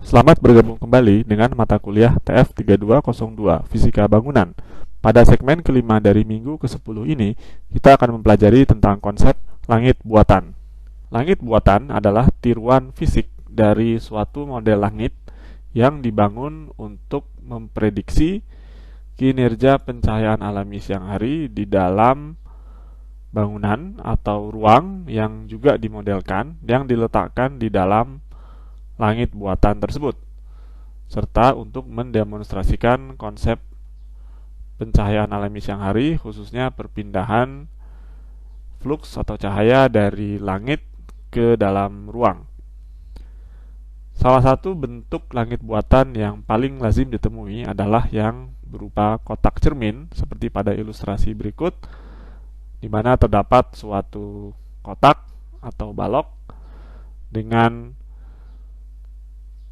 Selamat bergabung kembali dengan mata kuliah TF3202 Fisika Bangunan. Pada segmen kelima dari minggu ke-10 ini, kita akan mempelajari tentang konsep langit buatan. Langit buatan adalah tiruan fisik dari suatu model langit yang dibangun untuk memprediksi kinerja pencahayaan alami siang hari di dalam bangunan atau ruang yang juga dimodelkan yang diletakkan di dalam langit buatan tersebut, serta untuk mendemonstrasikan konsep pencahayaan alami siang hari, khususnya perpindahan fluks atau cahaya dari langit ke dalam ruang. Salah satu bentuk langit buatan yang paling lazim ditemui adalah yang berupa kotak cermin, seperti pada ilustrasi berikut, di mana terdapat suatu kotak atau balok dengan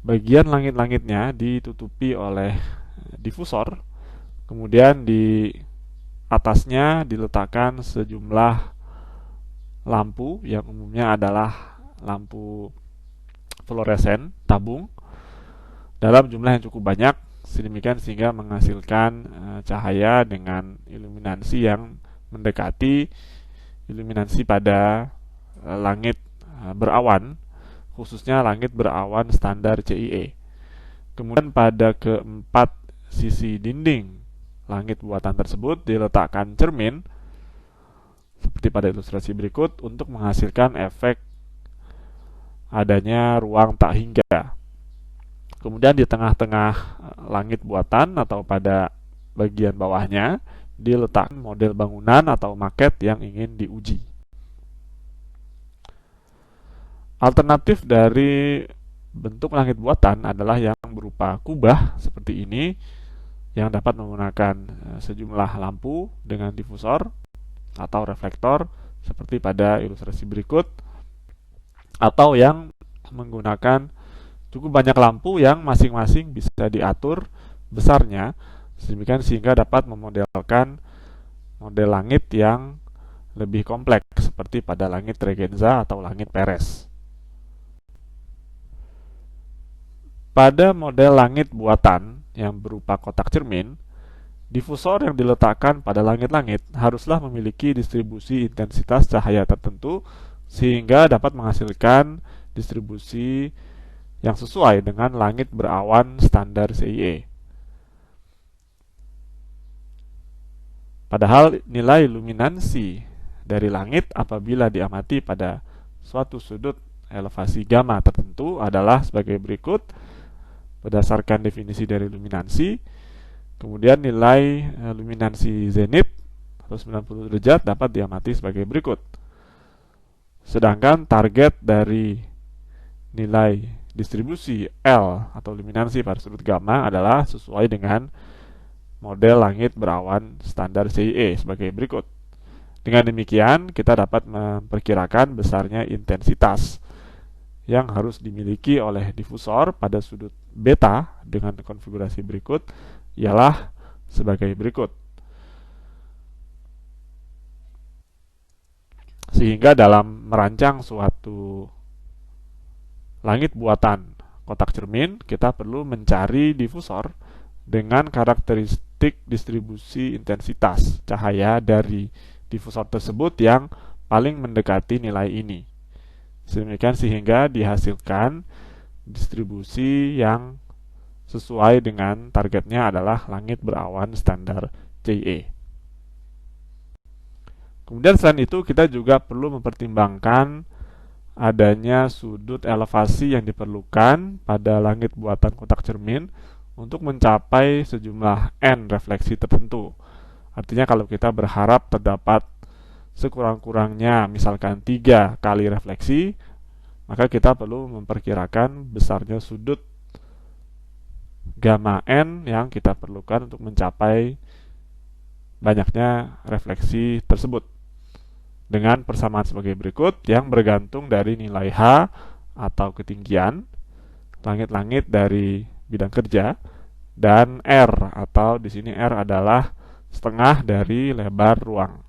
bagian langit-langitnya ditutupi oleh difusor, kemudian di atasnya diletakkan sejumlah lampu yang umumnya adalah lampu fluoresen tabung dalam jumlah yang cukup banyak, sedemikian sehingga menghasilkan cahaya dengan iluminasi yang mendekati iluminasi pada langit berawan, khususnya langit berawan standar CIE. Kemudian pada keempat sisi dinding langit buatan tersebut diletakkan cermin seperti pada ilustrasi berikut untuk menghasilkan efek adanya ruang tak hingga. Kemudian di tengah-tengah langit buatan atau pada bagian bawahnya diletakkan model bangunan atau maket yang ingin diuji. Alternatif dari bentuk langit buatan adalah yang berupa kubah seperti ini, yang dapat menggunakan sejumlah lampu dengan difusor atau reflektor seperti pada ilustrasi berikut, atau yang menggunakan cukup banyak lampu yang masing-masing bisa diatur besarnya, sedemikian sehingga dapat memodelkan model langit yang lebih kompleks seperti pada langit Tregenza atau langit Perez. Pada model langit buatan yang berupa kotak cermin, difusor yang diletakkan pada langit-langit haruslah memiliki distribusi intensitas cahaya tertentu sehingga dapat menghasilkan distribusi yang sesuai dengan langit berawan standar CIE. Padahal nilai luminansi dari langit apabila diamati pada suatu sudut elevasi gamma tertentu adalah sebagai berikut berdasarkan definisi dari luminansi. Kemudian nilai luminansi zenit atau 90 derajat dapat diamati sebagai berikut. Sedangkan target dari nilai distribusi L atau luminansi pada sudut gamma adalah sesuai dengan model langit berawan standar CIE sebagai berikut. Dengan demikian, kita dapat memperkirakan besarnya intensitas yang harus dimiliki oleh difusor pada sudut beta dengan konfigurasi berikut ialah sebagai berikut. Sehingga dalam merancang suatu langit buatan kotak cermin, kita perlu mencari difusor dengan karakteristik distribusi intensitas cahaya dari difusor tersebut yang paling mendekati nilai ini. Sedemikian sehingga dihasilkan distribusi yang sesuai dengan targetnya adalah langit berawan standar CIE. Kemudian selain itu kita juga perlu mempertimbangkan adanya sudut elevasi yang diperlukan pada langit buatan kotak cermin untuk mencapai sejumlah N refleksi tertentu. Artinya kalau kita berharap terdapat sekurang-kurangnya misalkan 3 kali refleksi, maka kita perlu memperkirakan besarnya sudut gamma N yang kita perlukan untuk mencapai banyaknya refleksi tersebut, dengan persamaan sebagai berikut yang bergantung dari nilai H atau ketinggian langit-langit dari bidang kerja, dan R atau di sini R adalah setengah dari lebar ruang.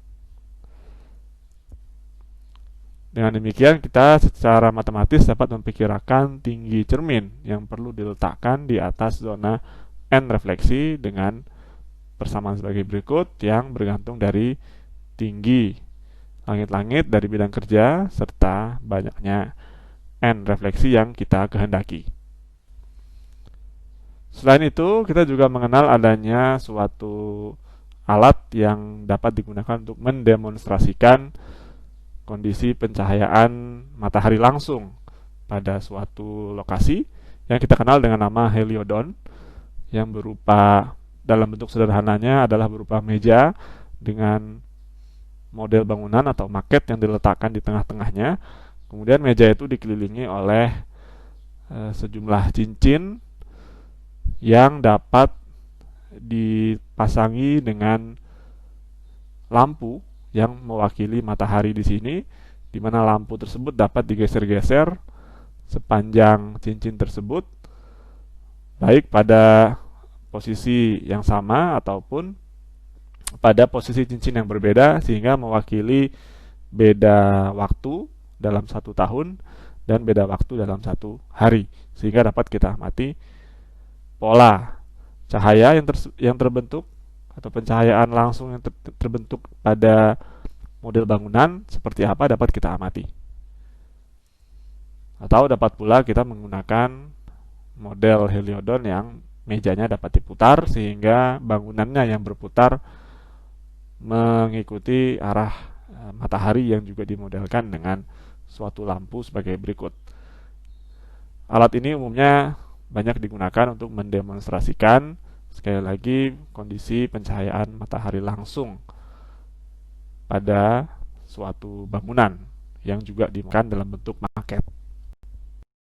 Dengan demikian, kita secara matematis dapat memperkirakan tinggi cermin yang perlu diletakkan di atas zona N refleksi dengan persamaan sebagai berikut yang bergantung dari tinggi langit-langit dari bidang kerja serta banyaknya N refleksi yang kita kehendaki. Selain itu, kita juga mengenal adanya suatu alat yang dapat digunakan untuk mendemonstrasikan kondisi pencahayaan matahari langsung pada suatu lokasi yang kita kenal dengan nama heliodon, yang berupa, dalam bentuk sederhananya adalah berupa meja dengan model bangunan atau maket yang diletakkan di tengah-tengahnya. Kemudian meja itu dikelilingi oleh sejumlah cincin yang dapat dipasangi dengan lampu yang mewakili matahari di sini, di mana lampu tersebut dapat digeser-geser sepanjang cincin tersebut, baik pada posisi yang sama ataupun pada posisi cincin yang berbeda, sehingga mewakili beda waktu dalam 1 tahun dan beda waktu dalam 1 hari, sehingga dapat kita amati pola cahaya yang terbentuk atau pencahayaan langsung yang terbentuk pada model bangunan seperti apa dapat kita amati. Atau dapat pula kita menggunakan model heliodon yang mejanya dapat diputar sehingga bangunannya yang berputar mengikuti arah matahari yang juga dimodelkan dengan suatu lampu sebagai berikut. Alat ini umumnya banyak digunakan untuk mendemonstrasikan, sekali lagi, kondisi pencahayaan matahari langsung pada suatu bangunan yang juga dimakan dalam bentuk maket.